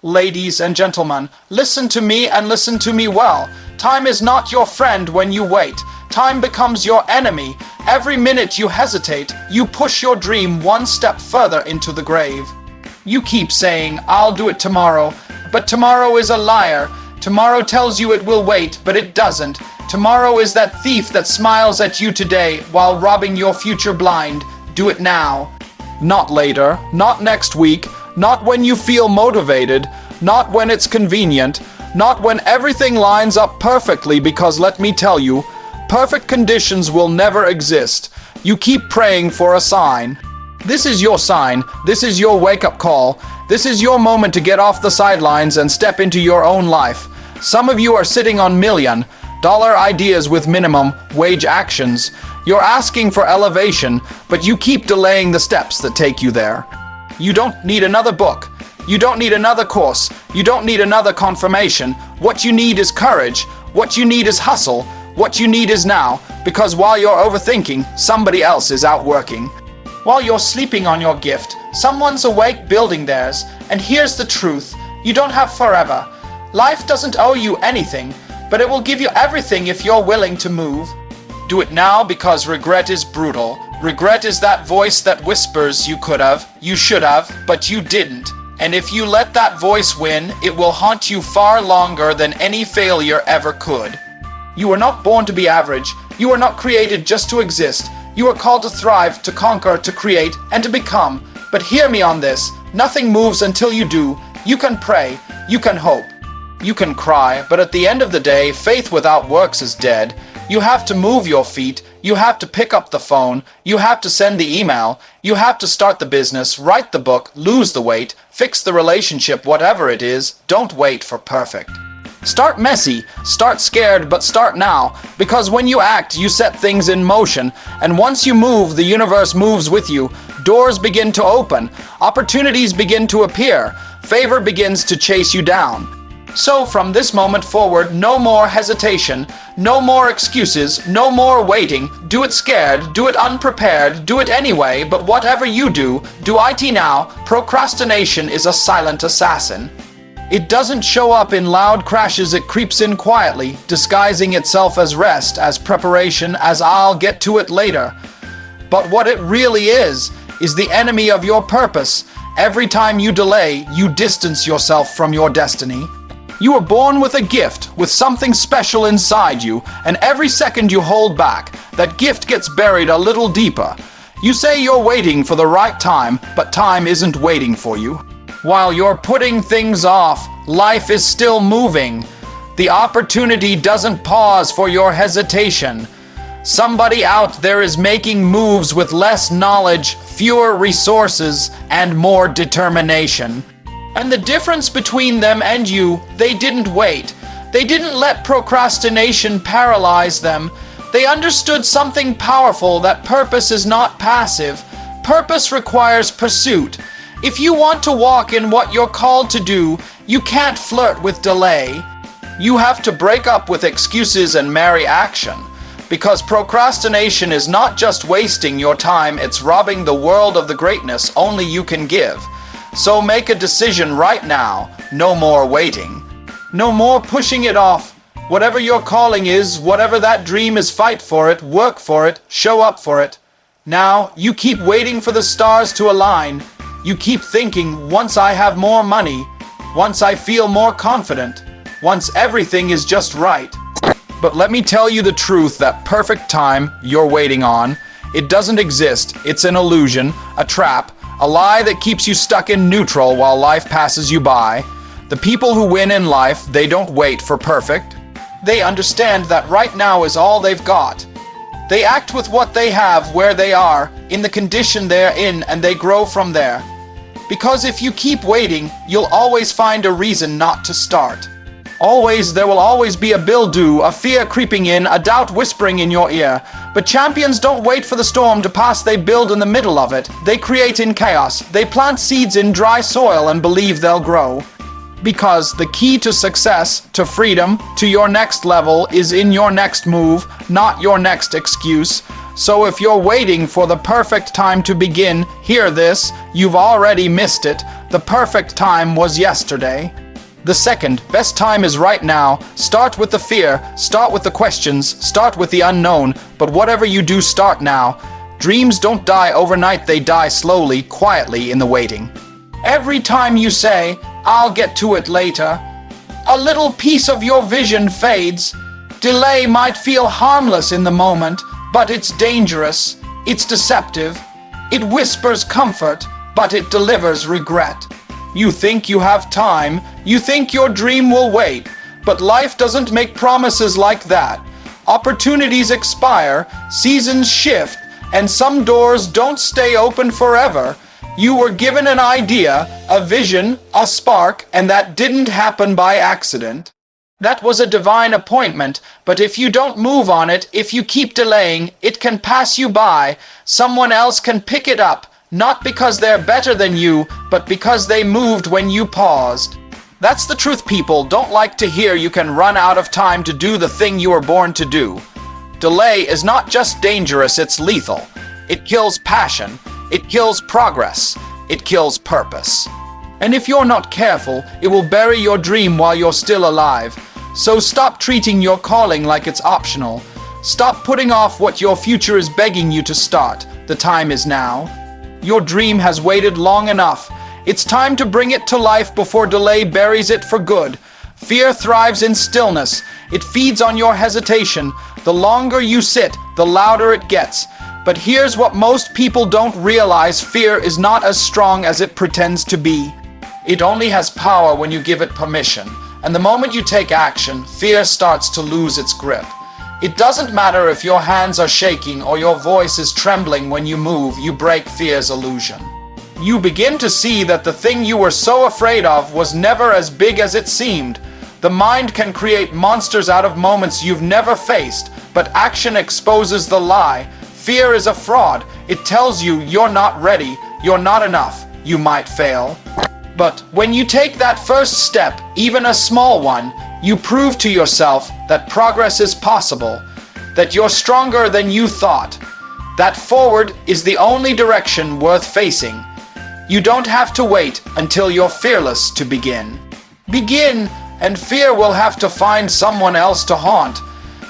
Ladies and gentlemen, listen to me and listen to me well. Time is not your friend when you wait. Time becomes your enemy. Every minute you hesitate, you push your dream one step further into the grave. You keep saying, I'll do it tomorrow, but tomorrow is a liar. Tomorrow tells you it will wait, but it doesn't. Tomorrow is that thief that smiles at you today while robbing your future blind. Do it now. Not later, not next week, not when you feel motivated, not when it's convenient, not when everything lines up perfectly, because let me tell you, perfect conditions will never exist. You keep praying for a sign. This is your sign. This is your wake-up call. This is your moment to get off the sidelines and step into your own life. Some of you are sitting on $1,000,000 ideas with minimum wage actions. You're asking for elevation, but you keep delaying the steps that take you there. You don't need another book. You don't need another course. You don't need another confirmation. What you need is courage. What you need is hustle. What you need is now, because while you're overthinking, somebody else is out working. While you're sleeping on your gift, someone's awake building theirs. And here's the truth, you don't have forever. Life doesn't owe you anything, but it will give you everything if you're willing to move. Do it now, because regret is brutal. Regret is that voice that whispers you could have, you should have, but you didn't. And if you let that voice win, it will haunt you far longer than any failure ever could. You were not born to be average. You were not created just to exist. You are called to thrive, to conquer, to create, and to become. But hear me on this. Nothing moves until you do. You can pray. You can hope. You can cry. But at the end of the day, faith without works is dead. You have to move your feet. You have to pick up the phone. You have to send the email. You have to start the business, write the book, lose the weight, fix the relationship, whatever it is. Don't wait for perfect. Start messy, start scared, but start now. Because when you act, you set things in motion. And once you move, the universe moves with you. Doors begin to open. Opportunities begin to appear. Favor begins to chase you down. So from this moment forward, no more hesitation, no more excuses, no more waiting. Do it scared, do it unprepared, do it anyway, but whatever you do it now. Procrastination is a silent assassin. It doesn't show up in loud crashes, it creeps in quietly, disguising itself as rest, as preparation, as I'll get to it later. But what it really is the enemy of your purpose. Every time you delay, you distance yourself from your destiny. You were born with a gift, with something special inside you, and every second you hold back, that gift gets buried a little deeper. You say you're waiting for the right time, but time isn't waiting for you. While you're putting things off, life is still moving. The opportunity doesn't pause for your hesitation. Somebody out there is making moves with less knowledge, fewer resources, and more determination. And the difference between them and you, they didn't wait. They didn't let procrastination paralyze them. They understood something powerful, that purpose is not passive. Purpose requires pursuit. If you want to walk in what you're called to do, you can't flirt with delay. You have to break up with excuses and marry action. Because procrastination is not just wasting your time, it's robbing the world of the greatness only you can give. So make a decision right now. No more waiting. No more pushing it off. Whatever your calling is, whatever that dream is, fight for it, work for it, show up for it. Now, you keep waiting for the stars to align. You keep thinking, once I have more money, once I feel more confident, once everything is just right. But let me tell you the truth, that perfect time you're waiting on, it doesn't exist. It's an illusion, a trap, a lie that keeps you stuck in neutral while life passes you by. The people who win in life, they don't wait for perfect. They understand that right now is all they've got. They act with what they have, where they are, in the condition they're in, and they grow from there. Because if you keep waiting, you'll always find a reason not to start. There will always be a bill due, a fear creeping in, a doubt whispering in your ear. But champions don't wait for the storm to pass, they build in the middle of it. They create in chaos. They plant seeds in dry soil and believe they'll grow. Because the key to success, to freedom, to your next level is in your next move, not your next excuse. So if you're waiting for the perfect time to begin, hear this, you've already missed it. The perfect time was yesterday. The second best time is right now. Start with the fear, start with the questions, start with the unknown, but whatever you do, start now. Dreams don't die overnight, they die slowly, quietly in the waiting. Every time you say, "I'll get to it later," a little piece of your vision fades. Delay might feel harmless in the moment, but it's dangerous, it's deceptive. It whispers comfort, but it delivers regret. You think you have time, you think your dream will wait, but life doesn't make promises like that. Opportunities expire, seasons shift, and some doors don't stay open forever. You were given an idea, a vision, a spark, and that didn't happen by accident. That was a divine appointment, but if you don't move on it, if you keep delaying, it can pass you by. Someone else can pick it up, not because they're better than you, but because they moved when you paused. That's the truth. People don't like to hear you can run out of time to do the thing you were born to do. Delay is not just dangerous, it's lethal. It kills passion. It kills progress. It kills purpose. And if you're not careful, it will bury your dream while you're still alive. So stop treating your calling like it's optional. Stop putting off what your future is begging you to start. The time is now. Your dream has waited long enough. It's time to bring it to life before delay buries it for good. Fear thrives in stillness. It feeds on your hesitation. The longer you sit, the louder it gets. But here's what most people don't realize: fear is not as strong as it pretends to be. It only has power when you give it permission. And the moment you take action, fear starts to lose its grip. It doesn't matter if your hands are shaking or your voice is trembling when you move, you break fear's illusion. You begin to see that the thing you were so afraid of was never as big as it seemed. The mind can create monsters out of moments you've never faced, but action exposes the lie. Fear is a fraud. It tells you you're not ready, you're not enough, you might fail. But when you take that first step, even a small one, you prove to yourself that progress is possible, that you're stronger than you thought, that forward is the only direction worth facing. You don't have to wait until you're fearless to begin. Begin, and fear will have to find someone else to haunt.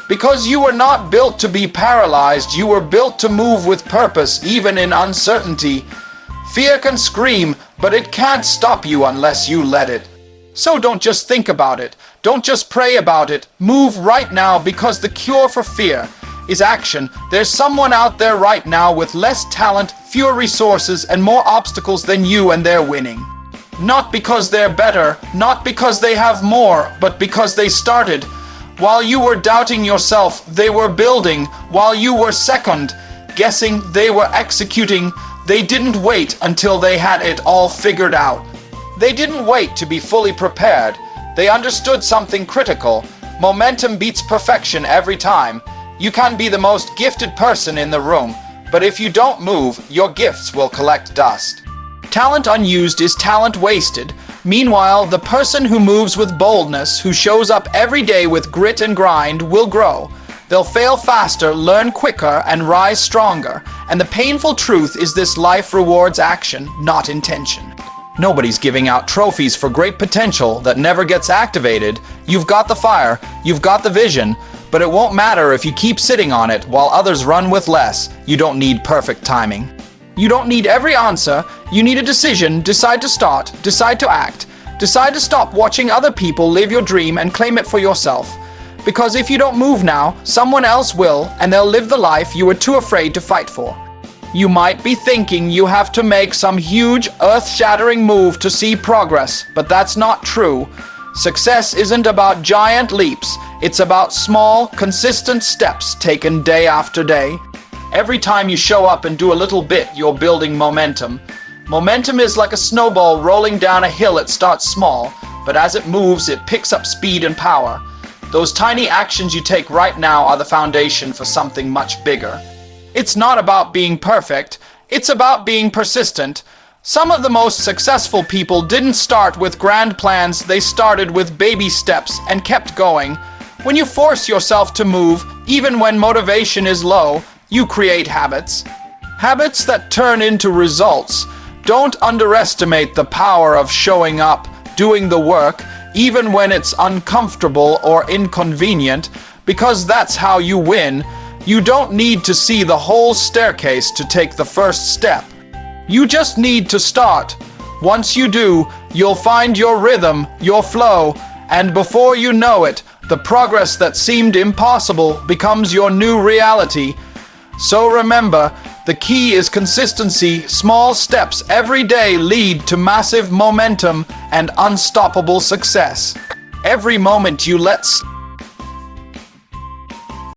Because you were not built to be paralyzed, you were built to move with purpose, even in uncertainty. Fear can scream, but it can't stop you unless you let it. So don't just think about it. Don't just pray about it. Move right now, because the cure for fear is action. There's someone out there right now with less talent, fewer resources, and more obstacles than you, and they're winning. Not because they're better, not because they have more, but because they started. While you were doubting yourself, they were building. While you were second guessing, they were executing. They didn't wait until they had it all figured out. They didn't wait to be fully prepared. They understood something critical. Momentum beats perfection every time. You can be the most gifted person in the room, but if you don't move, your gifts will collect dust. Talent unused is talent wasted. Meanwhile, the person who moves with boldness, who shows up every day with grit and grind, will grow. They'll fail faster, learn quicker, and rise stronger. And the painful truth is this: life rewards action, not intention. Nobody's giving out trophies for great potential that never gets activated. You've got the fire, you've got the vision, but it won't matter if you keep sitting on it while others run with less. You don't need perfect timing. You don't need every answer. You need a decision. Decide to start, decide to act, decide to stop watching other people live your dream and claim it for yourself. Because if you don't move now, someone else will, and they'll live the life you were too afraid to fight for. You might be thinking you have to make some huge, earth-shattering move to see progress, but that's not true. Success isn't about giant leaps. It's about small, consistent steps taken day after day. Every time you show up and do a little bit, you're building momentum. Momentum is like a snowball rolling down a hill. It starts small, but as it moves, it picks up speed and power. Those tiny actions you take right now are the foundation for something much bigger. It's not about being perfect. It's about being persistent. Some of the most successful people didn't start with grand plans. They started with baby steps and kept going. When you force yourself to move, even when motivation is low, you create habits. Habits that turn into results. Don't underestimate the power of showing up, doing the work, even when it's uncomfortable or inconvenient, because that's how you win. You don't need to see the whole staircase to take the first step. You just need to start. Once you do, you'll find your rhythm, your flow, and before you know it, the progress that seemed impossible becomes your new reality. So remember, the key is consistency. Small steps every day lead to massive momentum and unstoppable success. Every moment you let